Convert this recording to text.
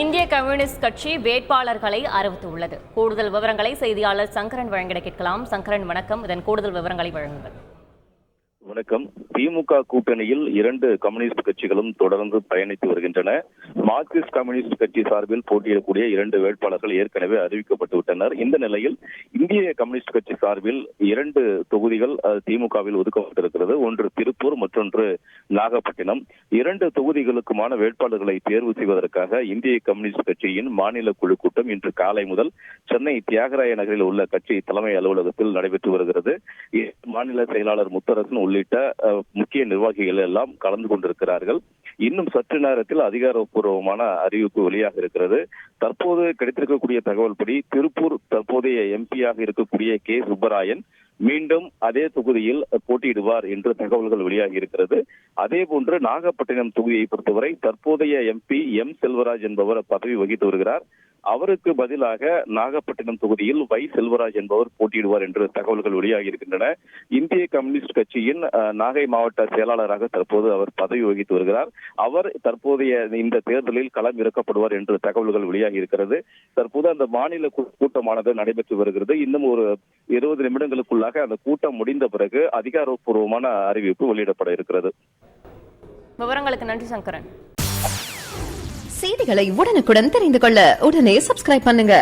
இந்திய கம்யூனிஸ்ட் கட்சி வேட்பாளர்களை அறிவித்துள்ளது. கூடுதல் விவரங்களை செய்தியாளர் சங்கரன் வழங்கிட கேட்கலாம். சங்கரன், வணக்கம். இதன் கூடுதல் விவரங்களை வழங்குங்கள். வணக்கம். திமுக கூட்டணியில் 2 கம்யூனிஸ்ட் கட்சிகளும் தொடர்ந்து பயணித்து வருகின்றன. மார்க்சிஸ்ட் கம்யூனிஸ்ட் கட்சி சார்பில் போட்டியிடக்கூடிய 2 வேட்பாளர்கள் ஏற்கனவே அறிவிக்கப்பட்டு விட்டனர். இந்த நிலையில் இந்திய கம்யூனிஸ்ட் கட்சி சார்பில் 2 தொகுதிகள் திமுகவில் ஒதுக்கப்பட்டிருக்கிறது. ஒன்று திருப்பூர், மற்றொன்று நாகப்பட்டினம். 2 தொகுதிகளுக்குமான வேட்பாளர்களை தேர்வு செய்வதற்காக இந்திய கம்யூனிஸ்ட் கட்சியின் மாநில குழு கூட்டம் இன்று காலை முதல் சென்னை தியாகராய நகரில் உள்ள கட்சி தலைமை அலுவலகத்தில் நடைபெற்று வருகிறது. மாநில செயலாளர் முத்தரசன் உள்ளிட்ட முக்கிய நிர்வாகிகள் எல்லாம் கலந்து கொண்டிருக்கிறார்கள். இன்னும் சற்று நேரத்தில் அதிகாரப்பூர்வமான அறிவிப்பு வெளியாக இருக்கிறது. தற்போது கிடைத்திருக்கக்கூடிய தகவல் படி திருப்பூர் தற்போதைய எம்பியாக இருக்கக்கூடிய கே. சுப்பராயன் மீண்டும் அதே தொகுதியில் போட்டியிடுவார் என்று தகவல்கள் வெளியாகி இருக்கிறது. அதே போன்று நாகப்பட்டினம் தொகுதியை பொறுத்தவரை தற்போதைய எம்பி எம். செல்வராஜ் என்பவர் பதவி வகித்து வருகிறார். அவருக்கு பதிலாக நாகப்பட்டினம் தொகுதியில் வை. செல்வராஜ் என்பவர் போட்டியிடுவார் என்று தகவல்கள் வெளியாகி இருக்கின்றன. இந்திய கம்யூனிஸ்ட் கட்சியின் நாகை மாவட்ட செயலாளராக தற்போது அவர் பதவி வகித்து வருகிறார். அவர் தற்போதைய இந்த தேர்தலில் களம் இறக்கப்படுவார் என்று தகவல்கள் வெளியாகி இருக்கிறது. தற்போது அந்த மாநில கூட்டமானது நடைபெற்று வருகிறது. இன்னும் ஒரு 20 நிமிடங்களுக்குள்ளாக அந்த கூட்டம் முடிந்த பிறகு அதிகாரப்பூர்வமான அறிவிப்பு வெளியிடப்பட இருக்கிறது. விவரங்களுக்கு நன்றி சங்கரன். செய்திகளை உடனுக்குடன் தெரிந்து கொள்ள உடனே சப்ஸ்கிரைப் பண்ணுங்க.